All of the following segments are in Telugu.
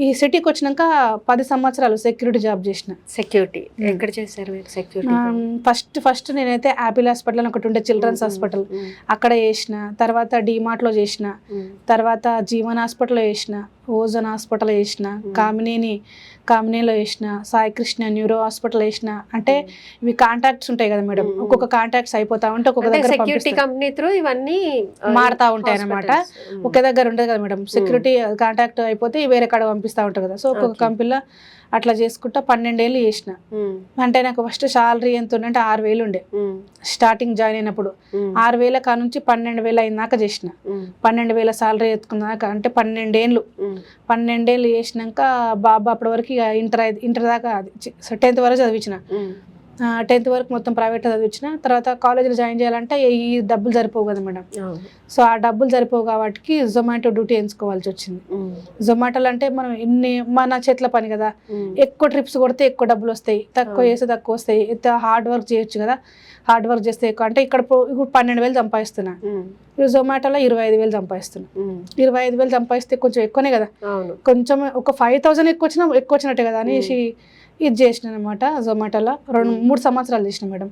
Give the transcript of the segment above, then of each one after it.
ఈ సిటీకి వచ్చినాక 10 సంవత్సరాలు సెక్యూరిటీ జాబ్ చేసిన. సెక్యూరిటీ ఎక్కడ చేశారు మీరు? సెక్యూరిటీ ఫస్ట్ నేనైతే యాపిల్ హాస్పిటల్ అని ఒకటి ఉండే, చిల్డ్రన్స్ హాస్పిటల్, అక్కడ చేసిన. తర్వాత డిమార్ట్లో చేసిన. తర్వాత జీవన్ హాస్పిటల్లో చేసిన, ఓజన్ హాస్పిటల్ చేసిన, కామినీలో చేసిన, సాయి కృష్ణ న్యూరో హాస్పిటల్ చేసిన. అంటే ఇవి కాంటాక్ట్స్ ఉంటాయి కదా మేడం, ఒక్కొక్క కాంటాక్ట్స్ అయిపోతా ఉంటే ఒక్కొక్క దగ్గర సెక్యూరిటీ కంపెనీ త్రూ ఇవన్నీ మారుతా ఉంటాయి అన్నమాట. ఒకే దగ్గర ఉండదు కదా మేడం, సెక్యూరిటీ కాంటాక్ట్ అయిపోతే వేరే కాడ పంపిస్తూ ఉంటారు కదా. సో ఒక్కొక్క కంపెనీలో అట్లా చేసుకుంటా 12 ఏళ్ళు చేసిన. అంటే నాకు ఫస్ట్ శాలరీ ఎంత ఉండే 6,000 ఉండే స్టార్టింగ్ జాయిన్ అయినప్పుడు. 6,000 కా నుంచి 12,000 అయినాక చేసిన. 12,000 శాలరీ ఎత్తుకున్నాక అంటే 12 ఏళ్ళు చేసినాక బాబా అప్పటి వరకు ఇంటర్ దాకా 10th వరకు చదివించిన. 10th వరకు మొత్తం ప్రైవేట్ చదివించిన. తర్వాత కాలేజీలో జాయిన్ చేయాలంటే ఈ డబ్బులు సరిపోవు కదా మేడం. సో ఆ డబ్బులు సరిపోవు కాబట్టి జొమాటో డ్యూటీ ఎంచుకోవాల్సి వచ్చింది. జొమాటోలో అంటే మనం మన చేతుల పని కదా, ఎక్కువ ట్రిప్స్ కొడితే ఎక్కువ డబ్బులు వస్తాయి, తక్కువ చేస్తే తక్కువ వస్తాయి. హార్డ్ వర్క్ చేయొచ్చు కదా, హార్డ్ వర్క్ చేస్తే ఎక్కువ. అంటే ఇక్కడ ఇప్పుడు 12,000 సంపాదిస్తున్నా, జొమాటోలో 25,000 సంపాదిస్తున్నా. 25,000 సంపాదిస్తే కొంచెం ఎక్కువనే కదా, కొంచెం ఒక 5,000 ఎక్కువ వచ్చినట్టే కదా అనేసి ఇది చేసిన అనమాట. జొమాటోలో 2-3 సంవత్సరాలు చేసిన మేడం.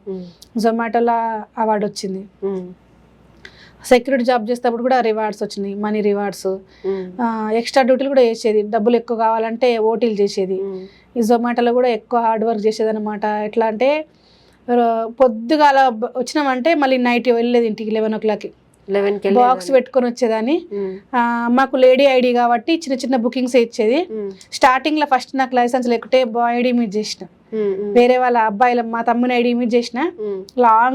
జొమాటోలో అవార్డు వచ్చింది. సెక్యూరిటీ జాబ్ చేసేటప్పుడు కూడా రివార్డ్స్ వచ్చినాయి, మనీ రివార్డ్స్. ఎక్స్ట్రా డ్యూటీలు కూడా చేసేది, డబ్బులు ఎక్కువ కావాలంటే ఓటీలు చేసేది. ఈ జొమాటోలో కూడా ఎక్కువ హార్డ్ వర్క్ చేసేది అనమాట. ఎట్లా అంటే పొద్దుగాల వచ్చినామంటే మళ్ళీ నైట్ వెళ్ళేది ఇంటికి 11 o'clockకి. బాక్స్ పెట్టుకొని వచ్చేదాన్ని. మాకు లేడీ ఐడి కాబట్టి చిన్న చిన్న బుకింగ్స్ ఇచ్చేది. స్టార్టింగ్ లో ఫస్ట్ నాకు లైసెన్స్ లేకుంటే బాయ్ ఐడి మీద చేసిన, వేరే వాళ్ళ అబ్బాయిల మా తమ్ముని ఐడి మీద చేసిన.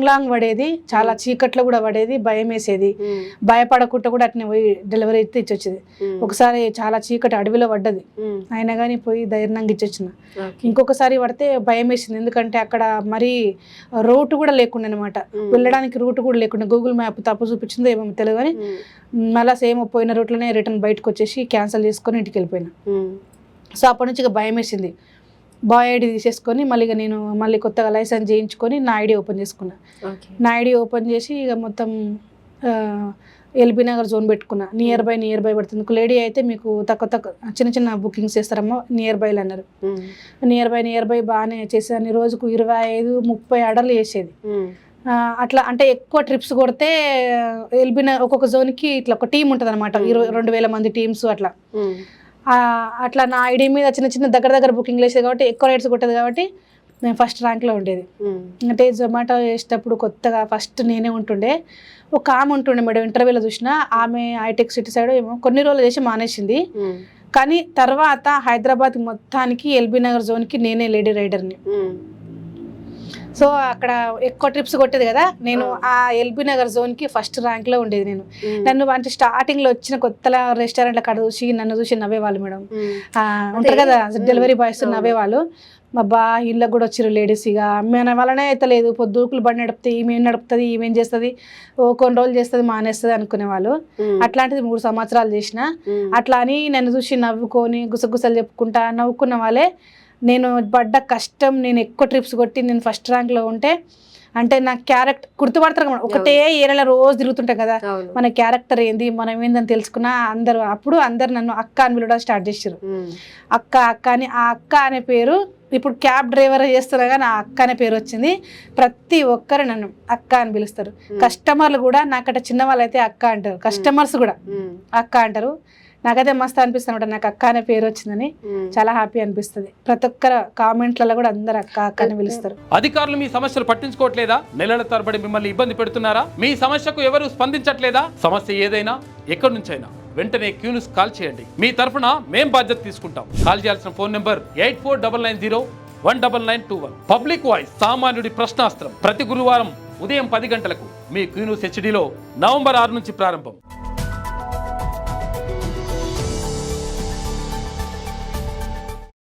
లాంగ్ పడేది, చాలా చీకట్లో కూడా పడేది, భయం వేసేది. భయపడకుండా కూడా అట్నే పోయి డెలివరీ అయితే ఇచ్చొచ్చేది. ఒకసారి చాలా చీకటి అడవిలో పడ్డది, అయినా కానీ పోయి ధైర్యంగా ఇచ్చొచ్చిన. ఇంకొకసారి పడితే భయం వేసింది, ఎందుకంటే అక్కడ మరీ రూట్ కూడా లేకుండా అనమాట, వెళ్ళడానికి రూట్ కూడా లేకుండా. గూగుల్ మ్యాప్ తప్పు చూపించిందో ఏమో తెలియదు కానీ మళ్ళీ సేమ్ పోయిన రూట్లోనే రిటర్న్ బయటకు వచ్చేసి క్యాన్సిల్ చేసుకొని ఇంటికి వెళ్ళిపోయినా. సో అప్పటి నుంచి ఇక భయం వేసింది. బాయ్ ఐడి తీసేసుకొని నేను మళ్ళీ కొత్తగా లైసెన్స్ చేయించుకొని నా ఐడి ఓపెన్ చేసుకున్నా. నా ఐడి ఓపెన్ చేసి ఇక మొత్తం ఎల్బీ నగర్ జోన్ పెట్టుకున్నా. నియర్ బై పడుతుంది. లేడీ అయితే మీకు తక్కువ చిన్న బుకింగ్స్ చేస్తారమ్మా, నియర్ బైలు అన్నారు. నియర్ బై బాగానే చేసేదాన్ని. రోజుకు 25-30 ఆర్డర్లు చేసేది. అట్లా అంటే ఎక్కువ ట్రిప్స్ కొడితే ఎల్బీ ఒక్కొక్క జోన్కి ఇట్లా ఒక టీం ఉంటుంది అనమాట, 2,000 మంది టీమ్స్ అట్లా. అట్లా నా ఐడి మీద చిన్న దగ్గర బుకింగ్ వేసేది కాబట్టి ఎక్కువ రేట్స్ కొట్టేది కాబట్టి నేను ఫస్ట్ ర్యాంక్లో ఉండేది. అంటే జొమాటో చేసేటప్పుడు కొత్తగా ఫస్ట్ నేనే ఉంటుండే. ఒక ఆమె ఉంటుండే మేడం, ఇంటర్వ్యూలో చూసిన ఆమె హైటెక్ సిటీ సైడ్ ఏమో కొన్ని రోజులు చేసి మానేసింది. కానీ తర్వాత హైదరాబాద్ మొత్తానికి ఎల్బీ నగర్ జోన్కి నేనే లేడీ రైడర్ని. సో అక్కడ ఎక్కువ ట్రిప్స్ కొట్టేది కదా, నేను ఆ ఎల్బీ నగర్ జోన్కి ఫస్ట్ ర్యాంక్లో ఉండేది. నన్ను అంటే స్టార్టింగ్లో వచ్చిన కొత్తల రెస్టారెంట్ల కాడ నన్ను చూసి నవ్వేవాళ్ళు మేడం. ఉంటారు కదా డెలివరీ బాయ్స్, నవ్వేవాళ్ళు. మా ఇళ్ళకి కూడా వచ్చారు లేడీస్. ఇక మన వల్లనే అయితే లేదు, పొద్దుకులు బండి నడుపుతుంది, ఈమెం నడుపుతుంది, ఈమెం చేస్తుంది, కొన్ని రోజులు చేస్తుంది మానేస్తుంది అనుకునేవాళ్ళు. అట్లాంటిది 3 సంవత్సరాలు చేసిన. అట్లా అని నన్ను చూసి నవ్వుకొని గుసగుసలు చెప్పుకుంటా నవ్వుకున్న వాళ్ళే. నేను పడ్డ కష్టం, నేను ఎక్కువ ట్రిప్స్ కొట్టి నేను ఫస్ట్ ర్యాంక్లో ఉంటే అంటే నా క్యారెక్టర్ గుర్తుపడతారు కదా, ఒకటే ఏరియాలో రోజు తిరుగుతుంటాం కదా, మన క్యారెక్టర్ ఏంది మనం ఏందని తెలుసుకున్నా అప్పుడు అందరు నన్ను అక్క అని పిలవడం స్టార్ట్ చేశారు. అక్క అని. ఆ అక్క అనే పేరు ఇప్పుడు క్యాబ్ డ్రైవర్ చేస్తున్నా కానీ ఆ అక్క అనే పేరు వచ్చింది. ప్రతి ఒక్కరు నన్ను అక్క అని పిలుస్తారు. కస్టమర్లు కూడా నాకట చిన్నవాళ్ళు అయితే అక్క అంటారు, కస్టమర్స్ కూడా అక్క అంటారు. నాకైతే మస్తు అనిపిస్తుంది, నాకు అక్క అనే పేరు వచ్చిందని చాలా హ్యాపీ అనిపిస్తుంది. ప్రతి ఒక్కరు కామెంట్లలో కూడా అందరు అక్క అని పిలుస్తారు. అధికారులు మీ సమస్యలు పట్టించుకోవట్లేదా? నెలల తరబడి మిమ్మల్ని ఇబ్బంది పెడుతున్నారా? మీ సమస్యకు ఎవరు స్పందించట్లేదా? సమస్య ఏదైనా ఎక్కడి నుంచైనా వెంటనే క్యూన్యూస్ కాల్ చేయండి. మీ తరఫున మేం బాధ్యత తీసుకుంటాం. కాల్ చేయాల్సిన ఫోన్ నెంబర్ 8499019921. పబ్లిక్ వాయిస్, సామాన్యుడి ప్రశ్నాస్త్రం. ప్రతి గురువారం ఉదయం 10 గంటలకు మీ క్యూన్యూస్ హెచ్డీలో నవంబర్ 6 నుంచి ప్రారంభం.